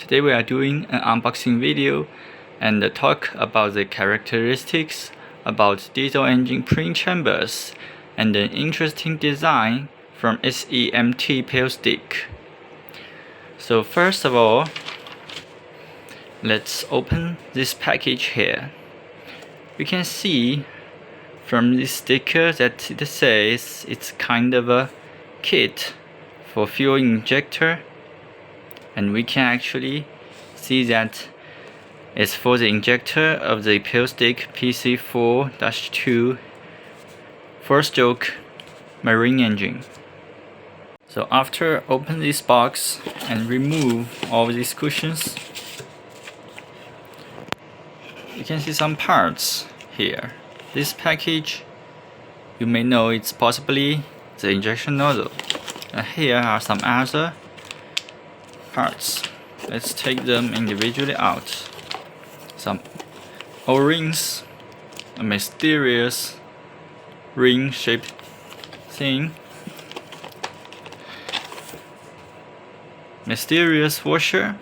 Today we are doing an unboxing video and talk about the characteristics about diesel engine pring chambers and an interesting design from SEMT pill stick. So first of all, let's open this package here. You can see from this sticker that it says it's kind of a kit for fuel injector, and we can actually see that it's for the injector of the pill stick PC4-2 4-stroke marine engine. So after open this box and remove all these cushions, you can see some parts here. This package, you may know it's possibly the injection nozzle. And here are some other parts. Let's take them individually out. Some O-rings, a mysterious ring-shaped thing, mysterious washer,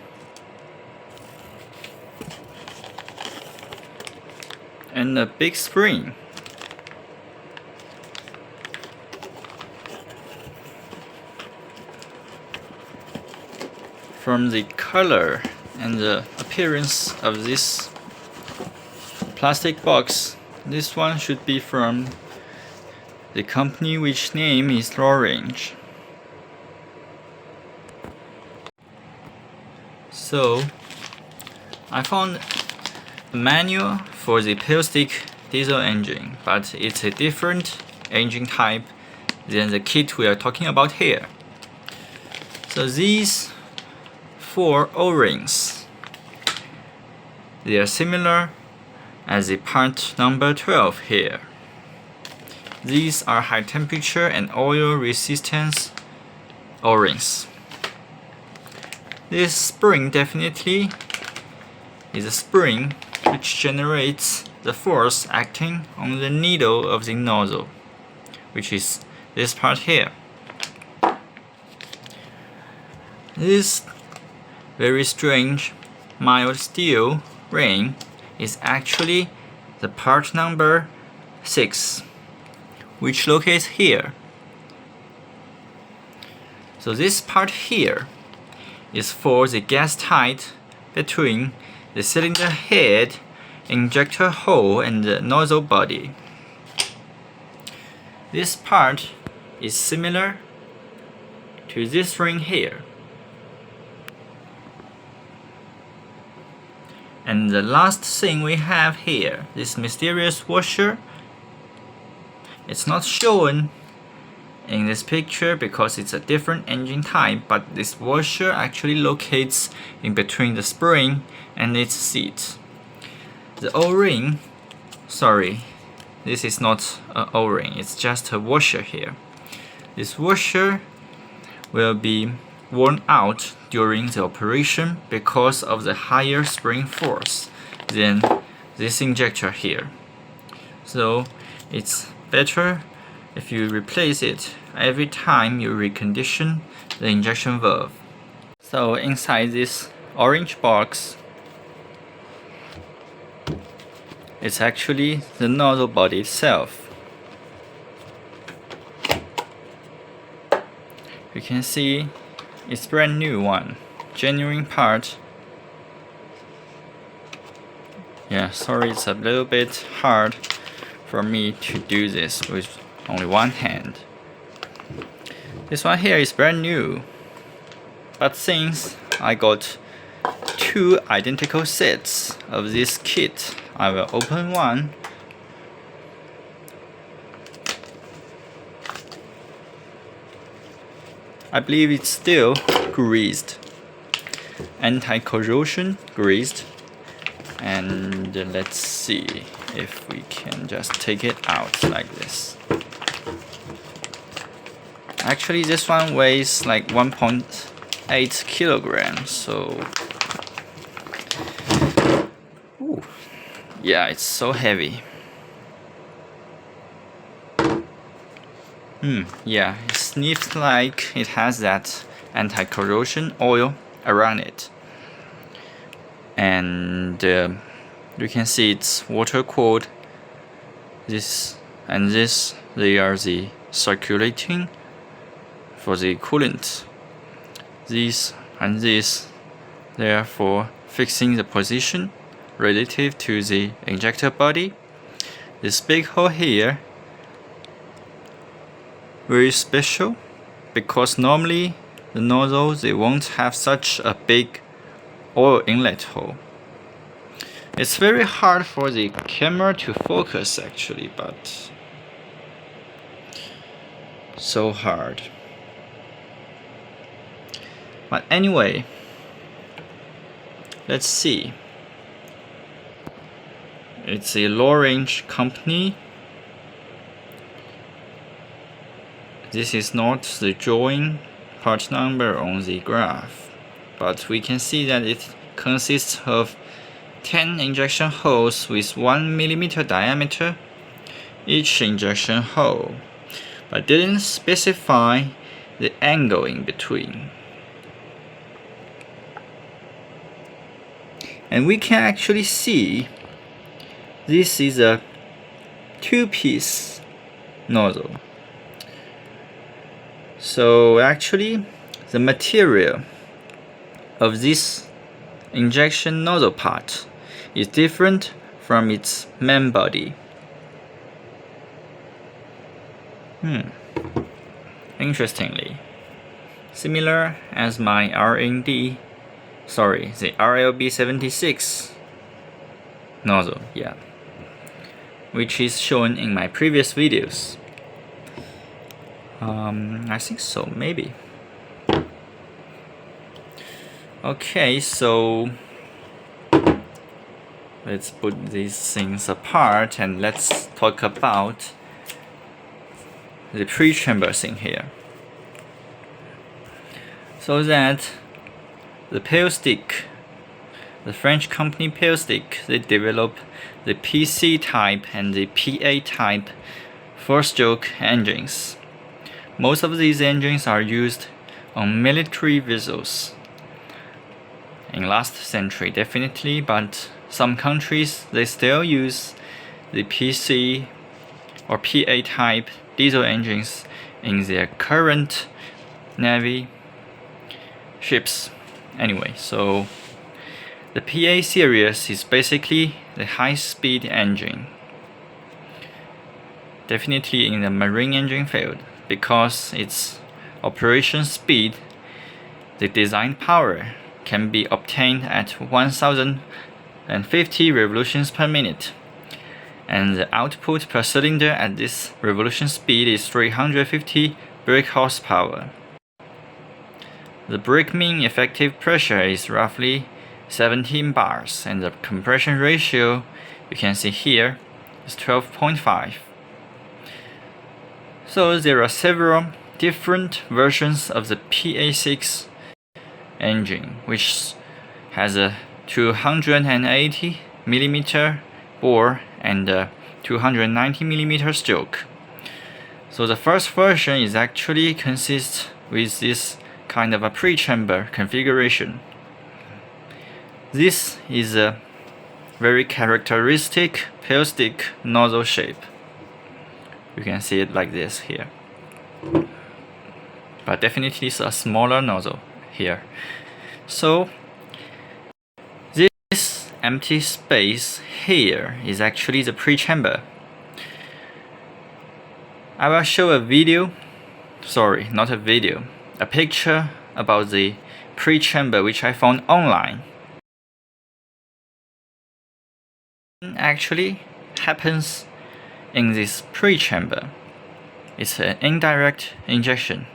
and a big spring. From the color and the appearance of this plastic box, this one should be from the company which name is Orange. So I found a manual for the pill stick diesel engine, but it's a different engine type than the kit we are talking about here. So these 4 O-rings, they are similar as the part number 12 here. These are high temperature and oil resistance O-rings. This spring definitely is a spring which generates the force acting on the needle of the nozzle, which is this part here. This very strange mild steel ring is actually the part number 6, which locates here. So this part here is for the gas tight between the cylinder head, injector hole, and the nozzle body. This part is similar to this ring here. And the last thing we have here, this mysterious washer, it's not shown in this picture because it's a different engine type, but this washer actually locates in between the spring and its seat. The O-ring, sorry, this is not an O-ring, it's just a washer here. This washer will be worn out during the operation because of the higher spring force than this injector here. So it's better if you replace it every time you recondition the injection valve. So inside this orange box, it's actually the nozzle body itself. You can see it's brand new one, genuine part. Yeah, sorry, it's a little bit hard for me to do this with only one hand. This one here is brand new, but since I got 2 identical sets of this kit, I will open one. I believe it's still greased, anti-corrosion greased, and let's see if we can just take it out like this. Actually, this one weighs like 1.8 kilograms, so ooh, yeah, it's so heavy. Yeah, it sniffs like it has that anti-corrosion oil around it. and you can see it's water cooled. This and this, they are the circulating for the coolant. These and this, they are for fixing the position relative to the injector body. This big hole here, very special, because normally the nozzle, they won't have such a big oil inlet hole. It's very hard for the camera to focus actually, but so hard. But anyway, let's see. It's a low range company. This is not the drawing part number on the graph, but we can see that it consists of 10 injection holes with 1 mm diameter each injection hole, but didn't specify the angle in between. And we can actually see this is a 2-piece nozzle. So actually, the material of this injection nozzle part is different from its main body. Interestingly, similar as my the RLB76 nozzle, which is shown in my previous videos. I think so, maybe. Okay, so let's put these things apart and let's talk about the pre-chamber thing here. So that the Pale Stick, the French company Pale Stick, they develop the PC type and the PA type 4-stroke engines. Most of these engines are used on military vessels. In last century, definitely, but some countries, they still use the PC or PA type diesel engines in their current Navy ships. Anyway, so the PA series is basically the high-speed engine. Definitely in the marine engine field, because its operation speed, the design power, can be obtained at 1050 revolutions per minute, and the output per cylinder at this revolution speed is 350 brake horsepower. The brake mean effective pressure is roughly 17 bars, and the compression ratio, you can see here, is 12.5. So there are several different versions of the PA6 engine, which has a 280 mm bore and a 290 mm stroke. So the first version is actually consists with this kind of a pre-chamber configuration. This is a very characteristic Pale Stick nozzle shape. You can see it like this here, but definitely it's a smaller nozzle here. So this empty space here is actually the pre-chamber. I will show a video, sorry, not a video, a picture about the pre-chamber which I found online. Actually happens in this pre-chamber. It's an indirect injection.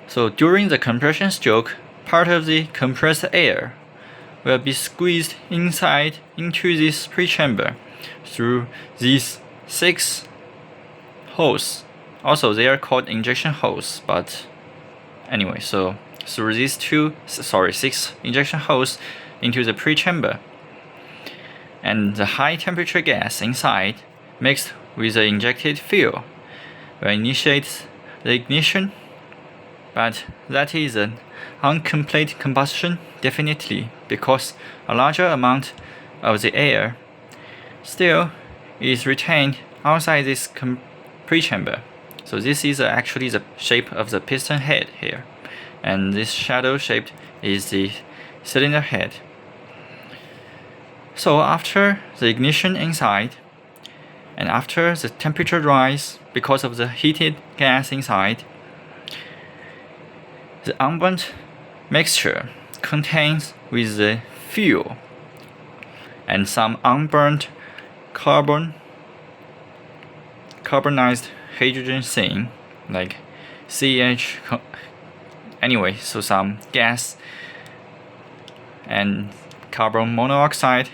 So during the compression stroke, part of the compressed air will be squeezed inside into this pre-chamber through these 6 holes. Also, they are called injection holes, but anyway, so through these 6 injection holes into the pre-chamber, and the high temperature gas inside mixed with the injected fuel will initiate the ignition, but that is an incomplete combustion? Definitely, because a larger amount of the air still is retained outside this pre-chamber. So this is actually the shape of the piston head here, and this shadow shape is the cylinder head. So after the ignition inside, and after the temperature rise because of the heated gas inside, the unburnt mixture contains with the fuel and some unburnt carbonized hydrogen thing like CH, anyway, so some gas and carbon monoxide,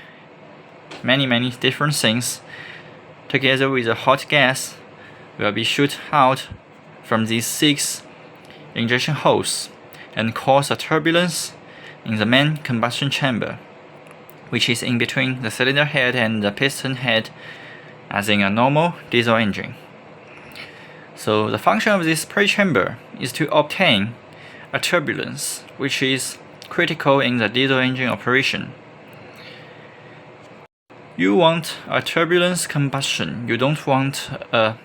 many different things together with the hot gas will be shoot out from these 6 injection holes and cause a turbulence in the main combustion chamber, which is in between the cylinder head and the piston head, as in a normal diesel engine. So the function of this pre-chamber is to obtain a turbulence, which is critical in the diesel engine operation. You want a turbulence combustion. You don't want a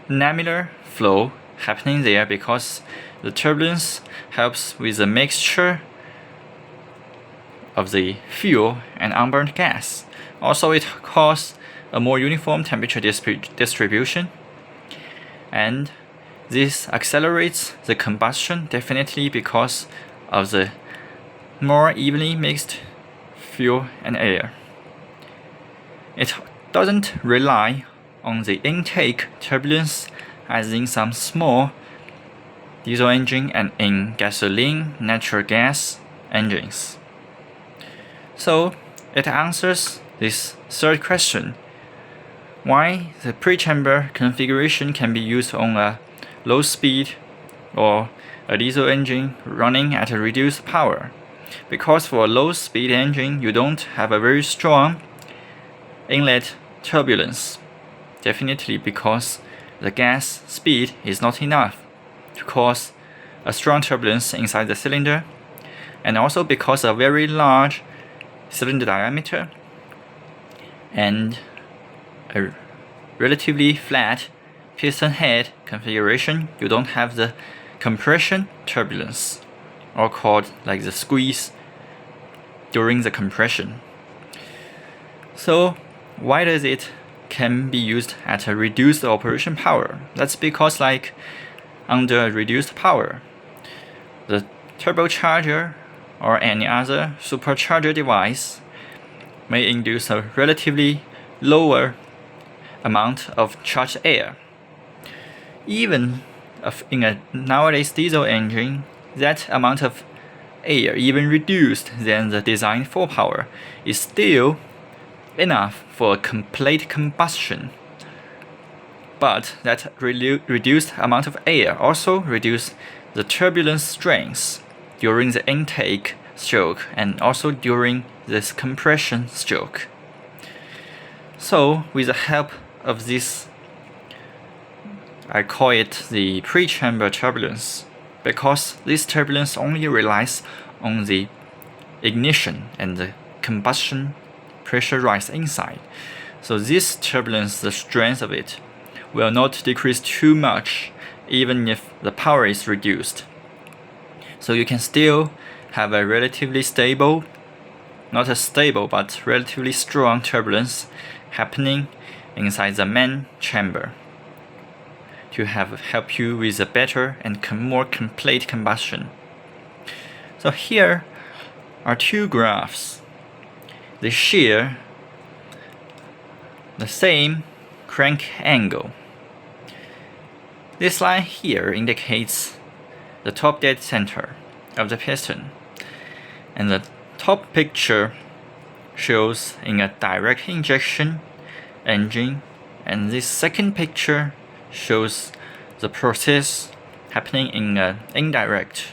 laminar flow happening there, because the turbulence helps with the mixture of the fuel and unburned gas. Also, it causes a more uniform temperature distribution, and this accelerates the combustion definitely because of the more evenly mixed fuel and air. It doesn't rely on the intake turbulence as in some small diesel engine and in gasoline, natural gas engines. So it answers this third question: why the pre-chamber configuration can be used on a low speed or a diesel engine running at a reduced power. Because for a low speed engine, you don't have a very strong inlet turbulence. Definitely because the gas speed is not enough to cause a strong turbulence inside the cylinder, and also because of very large cylinder diameter and a relatively flat piston head configuration, you don't have the compression turbulence, or called like the squeeze during the compression. So why does it can be used at a reduced operation power? That's because like under reduced power, the turbocharger or any other supercharger device may induce a relatively lower amount of charged air. Even in a nowadays diesel engine, that amount of air, even reduced than the design for power, is still enough for a complete combustion. But that reduced amount of air also reduces the turbulence strength during the intake stroke and also during this compression stroke. So with the help of this, I call it the pre-chamber turbulence, because this turbulence only relies on the ignition and the combustion pressure rise inside. So this turbulence, the strength of it, will not decrease too much even if the power is reduced. So you can still have a relatively stable, not as stable, but relatively strong turbulence happening inside the main chamber to help you with a better and more complete combustion. So here are 2 graphs. They share the same crank angle. This line here indicates the top dead center of the piston, and the top picture shows in a direct injection engine, and this second picture shows the process happening in an indirect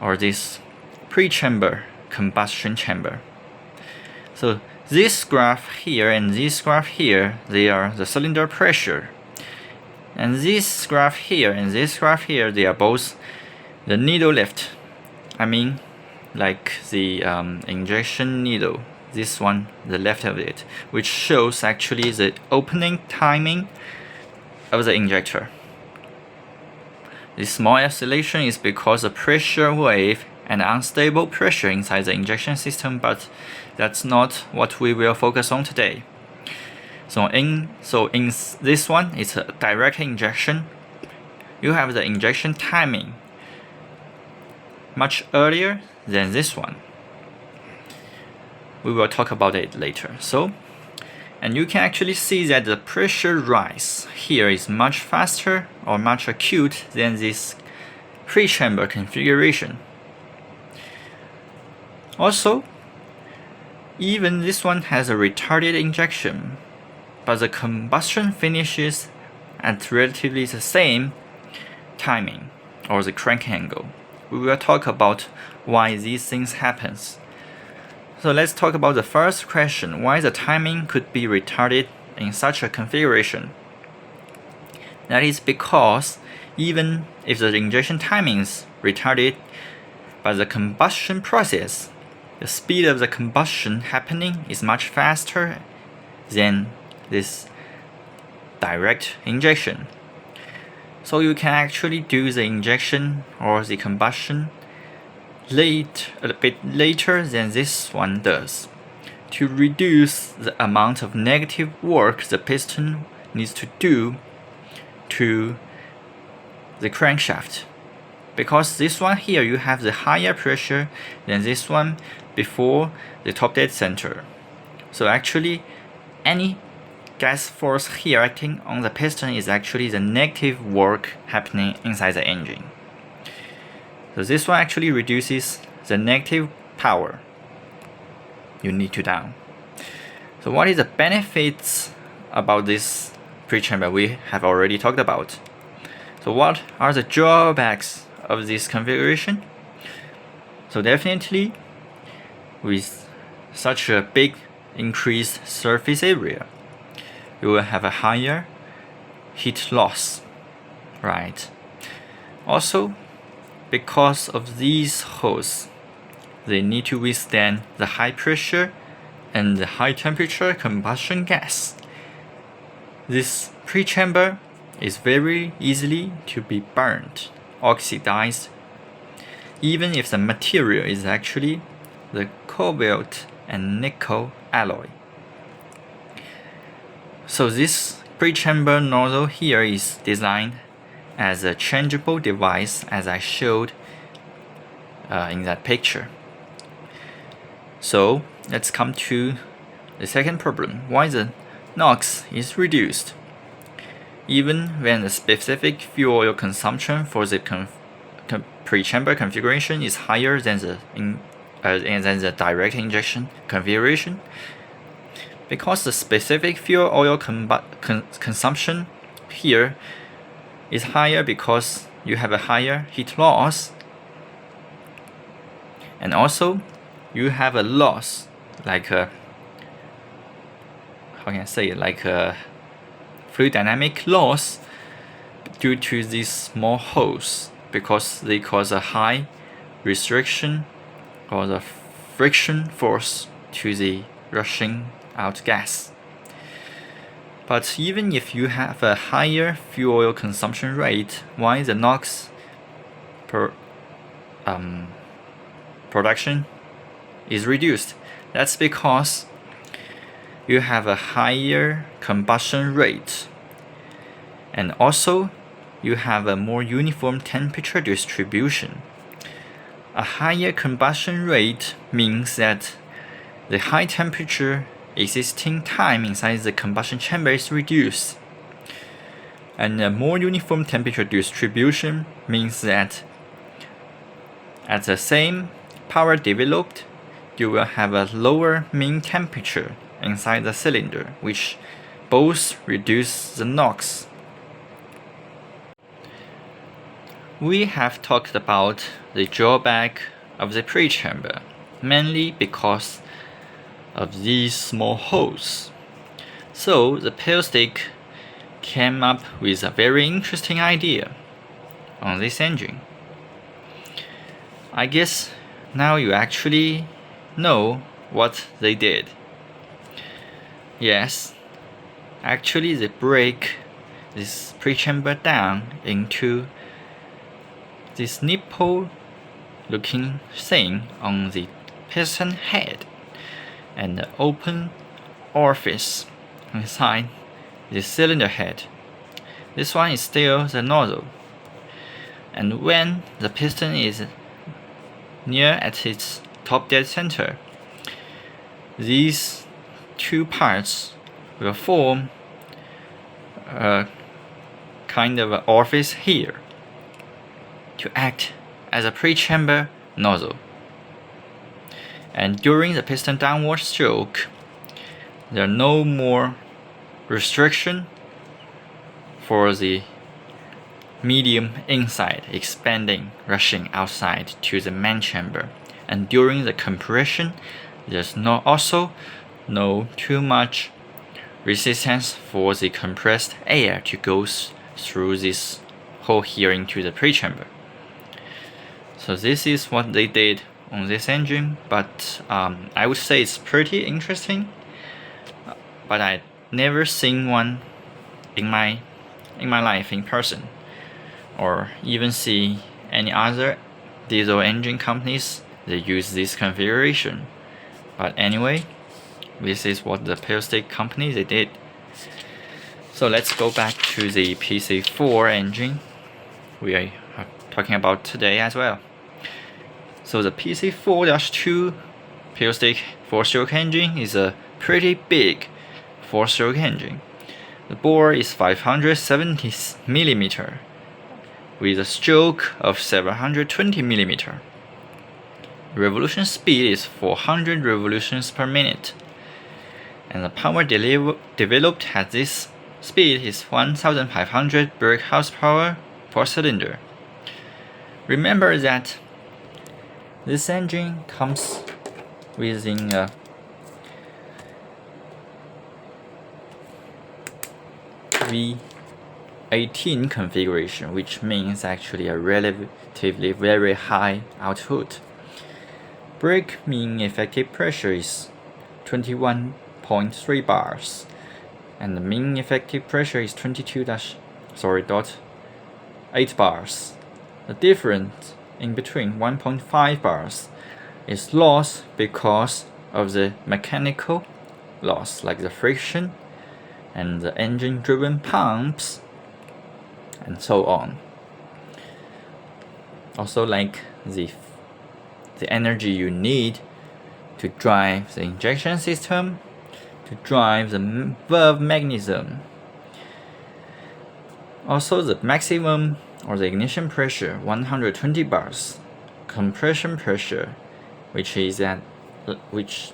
or this pre-chamber combustion chamber. So this graph here and this graph here, they are the cylinder pressure, and this graph here and this graph here, they are both The needle lift, I mean like the injection needle, this one, the left of it, which shows actually the opening timing of the injector. This small oscillation is because of pressure wave and unstable pressure inside the injection system, but that's not what we will focus on today. So in this one, it's a direct injection. You have the injection timing much earlier than this one. We will talk about it later. And you can actually see that the pressure rise here is much faster or much acute than this pre-chamber configuration. Also, even this one has a retarded injection, but the combustion finishes at relatively the same timing or the crank angle. We will talk about why these things happens. So let's talk about the first question, why the timing could be retarded in such a configuration. That is because even if the injection timing is retarded by the combustion process, the speed of the combustion happening is much faster than this direct injection. So you can actually do the injection or the combustion a bit later than this one does, to reduce the amount of negative work the piston needs to do to the crankshaft. Because this one here, you have the higher pressure than this one before the top dead center. So actually, any gas force here acting on the piston is actually the negative work happening inside the engine. So this one actually reduces the negative power you need to down. So what is the benefits about this pre-chamber we have already talked about? So what are the drawbacks of this configuration? So definitely, with such a big increased surface area, you will have a higher heat loss, right? Also, because of these holes, they need to withstand the high pressure and the high temperature combustion gas. This pre-chamber is very easily to be burnt, oxidized, even if the material is actually the cobalt and nickel alloy. So this pre-chamber nozzle here is designed as a changeable device, as I showed in that picture. So let's come to the second problem, why the NOx is reduced. Even when the specific fuel oil consumption for the pre-chamber configuration is higher than the direct injection configuration, because the specific fuel oil consumption here is higher because you have a higher heat loss, and also you have a loss like a fluid dynamic loss due to these small holes, because they cause a high restriction or the friction force to the rushing out gas. But even if you have a higher fuel oil consumption rate, why the NOx production is reduced? That's because you have a higher combustion rate, and also you have a more uniform temperature distribution. A higher combustion rate means that the high temperature existing time inside the combustion chamber is reduced, and a more uniform temperature distribution means that at the same power developed, you will have a lower mean temperature inside the cylinder, which both reduce the NOx. We have talked about the drawback of the pre-chamber, mainly because of these small holes. So the Pillstick came up with a very interesting idea on this engine. I guess now you actually know what they did. Yes, actually they break this pre-chamber down into this nipple looking thing on the piston head and the open orifice inside the cylinder head. This one is still the nozzle, and when the piston is near at its top dead center, these two parts will form a kind of an orifice here to act as a pre-chamber nozzle. And during the piston downward stroke, there are no more restriction for the medium inside expanding, rushing outside to the main chamber. And during the compression, there's also no too much resistance for the compressed air to go through this hole here into the pre-chamber. So this is what they did on this engine, but I would say it's pretty interesting, but I never seen one in my life in person, or even see any other diesel engine companies that use this configuration. But anyway, this is what the Pillstick company they did. So let's go back to the PC4 engine we are talking about today as well. So the PC4-2 Pillstick 4-stroke engine is a pretty big 4-stroke engine. The bore is 570 mm with a stroke of 720 mm. Revolution speed is 400 revolutions per minute, and the power developed at this speed is 1500 brake horsepower per cylinder. Remember that this engine comes within a V18 configuration, which means actually a relatively very high output. Brake mean effective pressure is 21.3 bars, and the mean effective pressure is 22.8 bars. The difference in between 1.5 bars is lost because of the mechanical loss, like the friction and the engine driven pumps and so on. Also, like the energy you need to drive the injection system, to drive the valve mechanism. Also, the maximum or the ignition pressure 120 bars, compression pressure, which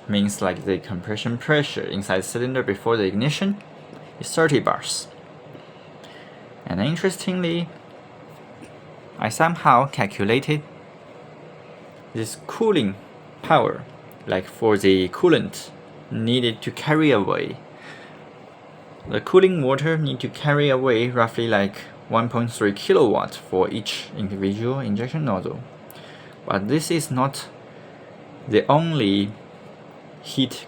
means like the compression pressure inside the cylinder before the ignition, is 30 bars. And interestingly, I somehow calculated this cooling power, like for the coolant needed to carry away. The cooling water need to carry away roughly like 1.3 kilowatts for each individual injection nozzle. But this is not the only heat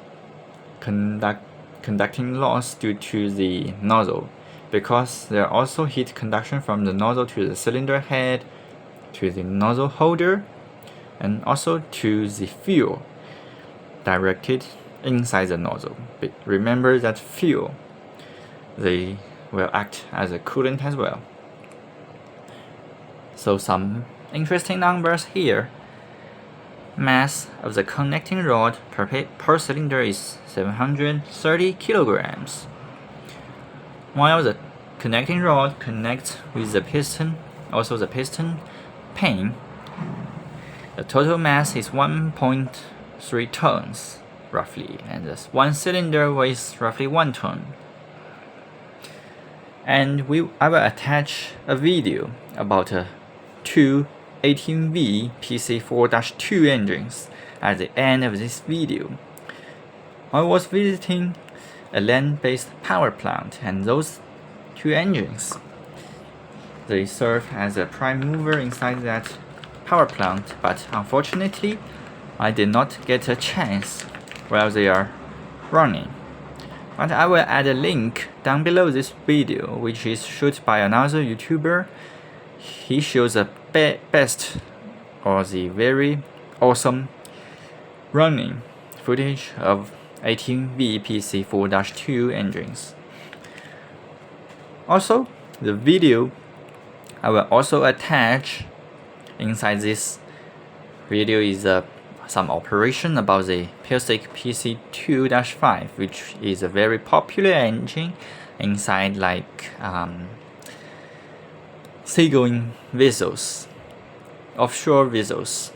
conducting loss due to the nozzle, because there are also heat conduction from the nozzle to the cylinder head, to the nozzle holder, and also to the fuel directed inside the nozzle. But remember that fuel, they will act as a coolant as well. So some interesting numbers here. Mass of the connecting rod per cylinder is 730 kilograms. While the connecting rod connects with the piston, also the piston pin, the total mass is 1.3 tons roughly, and this one cylinder weighs roughly 1 ton. And I will attach a video about two 18V PC4-2 engines at the end of this video. I was visiting a land-based power plant, and those two engines, they serve as a prime mover inside that power plant, but unfortunately I did not get a chance while they are running. But I will add a link down below this video, which is shot by another YouTuber. He shows the best or the very awesome running footage of 18V PC4-2 engines. Also, the video I will also attach inside this video is some operation about the PC2-5, which is a very popular engine inside like seagoing vessels, offshore vessels.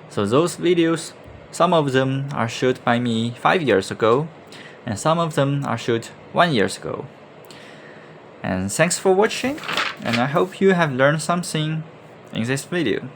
So those videos, some of them are shot by me 5 years ago, and some of them are shot 1 year ago. And thanks for watching, and I hope you have learned something in this video.